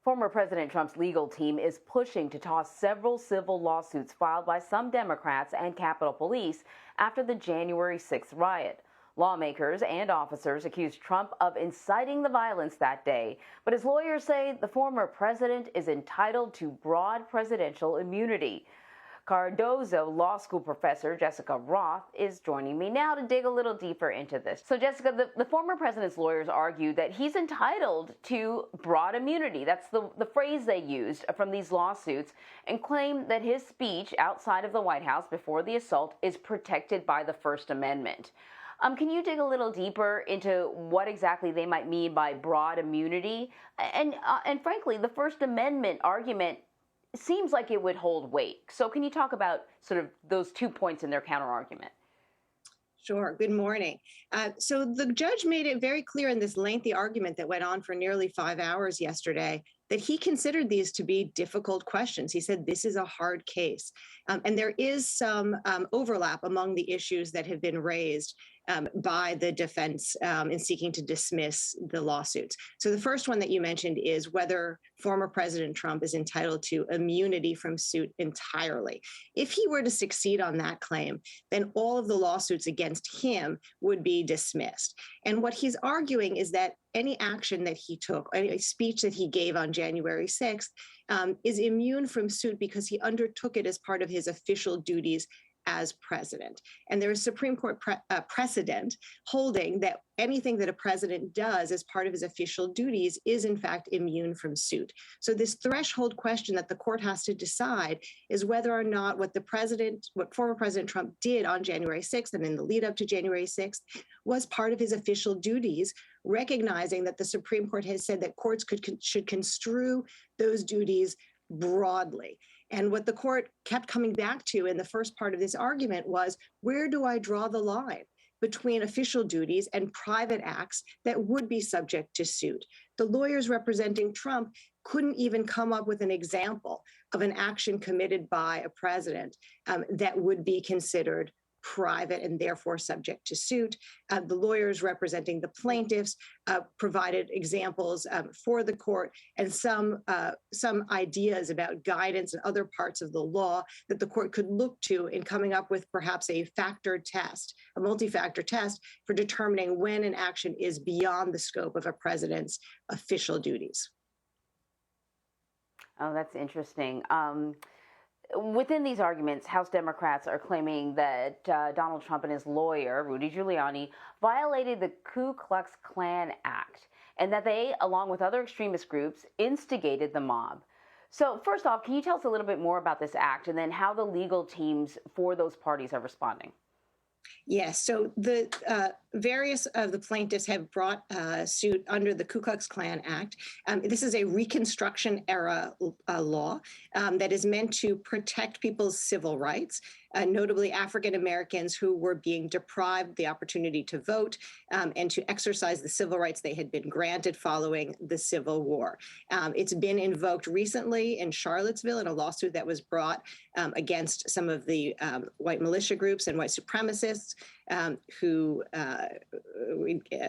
Former President Trump's legal team is pushing to toss several civil lawsuits filed by some Democrats and Capitol Police after the January 6th riot. Lawmakers and officers accused Trump of inciting the violence that day, but his lawyers say the former president is entitled to broad presidential immunity. Cardozo law school professor Jessica Roth is joining me now to dig a little deeper into this. So Jessica, the former president's lawyers argue that he's entitled to broad immunity. That's the phrase they used from these lawsuits, and claim that his speech outside of the White House before the assault is protected by the First Amendment. Can you dig a little deeper into what exactly they might mean by broad immunity? And frankly, the First Amendment argument seems like it would hold weight. So can you talk about sort of those 2 points in their counterargument? Sure. Good morning. So the judge made it very clear in this lengthy argument that went on for nearly 5 hours yesterday that he considered these to be difficult questions. He said this is a hard case. And there is some overlap among the issues that have been raised by the defense in seeking to dismiss the lawsuits. So the first one that you mentioned is whether former President Trump is entitled to immunity from suit entirely. If he were to succeed on that claim, then all of the lawsuits against him would be dismissed. And what he's arguing is that any action that he took, any speech that he gave on January 6th, is immune from suit because he undertook it as part of his official duties as president. And there is Supreme Court precedent holding that anything that a president does as part of his official duties is in fact immune from suit. So this threshold question that the court has to decide is whether or not what former President Trump did on January 6th and in the lead up to January 6th was part of his official duties, recognizing that the Supreme Court has said that courts should construe those duties broadly. And what the court kept coming back to in the first part of this argument was, where do I draw the line between official duties and private acts that would be subject to suit? The lawyers representing Trump couldn't even come up with an example of an action committed by a president that would be considered private and therefore subject to suit. The lawyers representing the plaintiffs provided examples for the court and some ideas about guidance and other parts of the law that the court could look to in coming up with perhaps a multi-factor test for determining when an action is beyond the scope of a president's official duties. Oh, that's interesting. Within these arguments, House Democrats are claiming that Donald Trump and his lawyer, Rudy Giuliani, violated the Ku Klux Klan Act, and that they, along with other extremist groups, instigated the mob. So first off, can you tell us a little bit more about this act and then how the legal teams for those parties are responding? Yes. So the various of the plaintiffs have brought suit under the Ku Klux Klan Act. This is a Reconstruction era law that is meant to protect people's civil rights, notably African Americans who were being deprived the opportunity to vote and to exercise the civil rights they had been granted following the Civil War. It's been invoked recently in Charlottesville in a lawsuit that was brought against some of the white militia groups and white supremacists who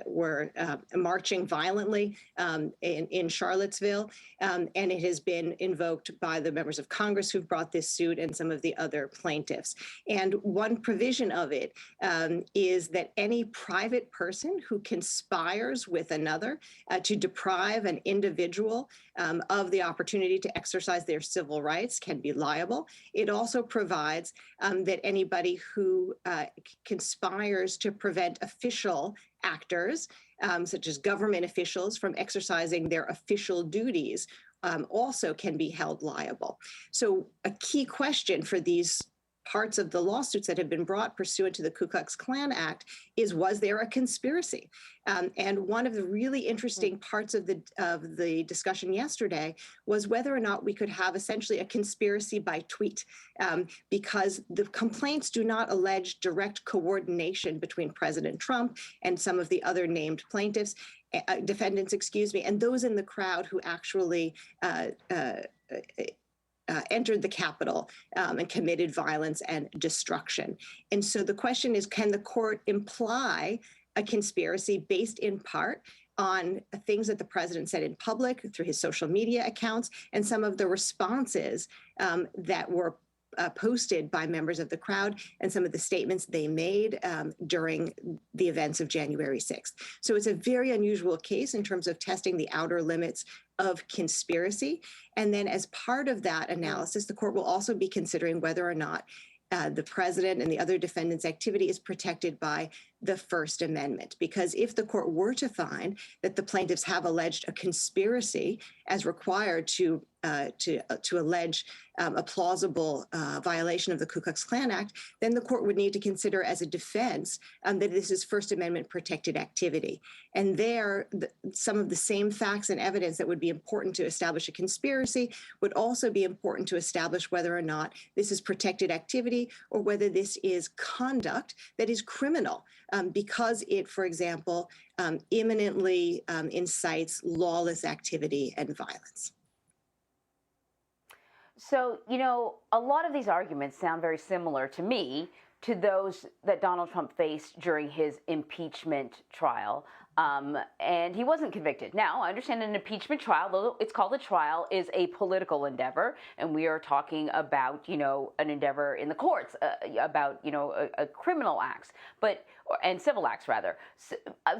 were marching violently in Charlottesville. And it has been invoked by the members of Congress who've brought this suit and some of the other plaintiffs. And one provision of it is that any private person who conspires with another to deprive an individual of the opportunity to exercise their civil rights can be liable. It also provides that anybody who conspires to prevent official actors, such as government officials, from exercising their official duties also can be held liable. So a key question for these parts of the lawsuits that have been brought pursuant to the Ku Klux Klan Act is, was there a conspiracy? And one of the really interesting parts of the discussion yesterday was whether or not we could have essentially a conspiracy by tweet, because the complaints do not allege direct coordination between President Trump and some of the other named plaintiffs, defendants, and those in the crowd who actually entered the Capitol and committed violence and destruction. And so the question is, can the court imply a conspiracy based in part on things that the president said in public through his social media accounts and some of the responses that were posted by members of the crowd and some of the statements they made during the events of January 6th. So it's a very unusual case in terms of testing the outer limits of conspiracy. And then as part of that analysis, the court will also be considering whether or not the president and the other defendants' activity is protected by the First Amendment. Because if the court were to find that the plaintiffs have alleged a conspiracy as required to allege a plausible violation of the Ku Klux Klan Act, then the court would need to consider as a defense that this is First Amendment protected activity. And there, some of the same facts and evidence that would be important to establish a conspiracy would also be important to establish whether or not this is protected activity or whether this is conduct that is criminal because it, for example, imminently incites lawless activity and violence. So, you know, a lot of these arguments sound very similar to me to those that Donald Trump faced during his impeachment trial. And he wasn't convicted. Now, I understand an impeachment trial, though it's called a trial, is a political endeavor. And we are talking about, you know, an endeavor in the courts, about, you know, a criminal acts, and civil acts, rather.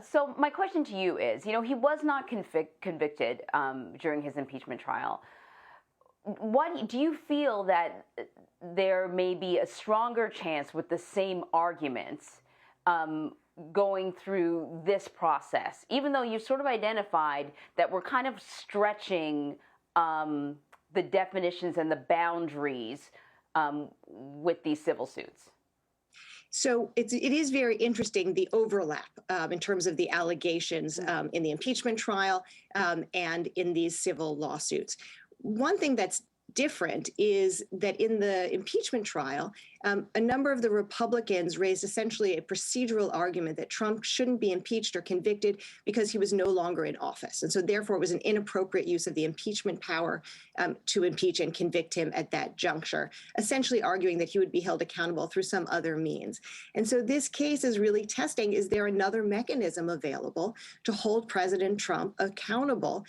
So my question to you is, you know, he was not convicted during his impeachment trial. What do you feel that there may be a stronger chance with the same arguments going through this process, even though you've sort of identified that we're kind of stretching the definitions and the boundaries with these civil suits? So it is very interesting, the overlap in terms of the allegations in the impeachment trial and in these civil lawsuits. One thing that's different is that in the impeachment trial, a number of the Republicans raised essentially a procedural argument that Trump shouldn't be impeached or convicted because he was no longer in office. And so therefore it was an inappropriate use of the impeachment power to impeach and convict him at that juncture, essentially arguing that he would be held accountable through some other means. And so this case is really testing, is there another mechanism available to hold President Trump accountable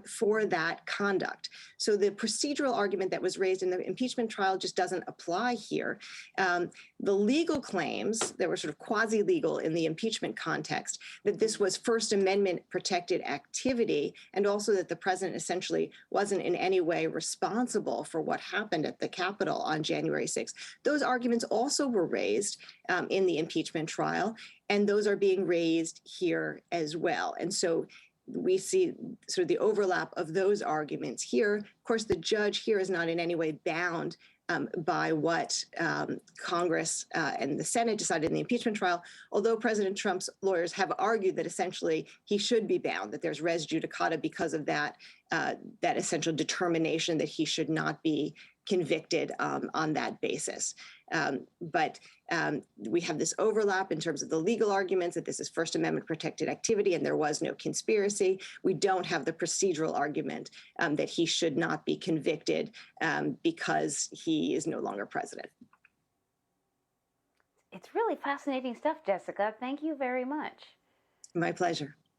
for that conduct? So the procedural argument that was raised in the impeachment trial just doesn't apply here. The legal claims that were sort of quasi-legal in the impeachment context, that this was First Amendment protected activity, and also that the president essentially wasn't in any way responsible for what happened at the Capitol on January 6th. Those arguments also were raised in the impeachment trial, and those are being raised here as well. And so we see sort of the overlap of those arguments here. Of course, the judge here is not in any way bound by what Congress and the Senate decided in the impeachment trial, although President Trump's lawyers have argued that essentially he should be bound, that there's res judicata because of that essential determination that he should not be convicted on that basis. But we have this overlap in terms of the legal arguments that this is First Amendment protected activity and there was no conspiracy. We don't have the procedural argument that he should not be convicted because he is no longer president. It's really fascinating stuff, Jessica. Thank you very much. My pleasure.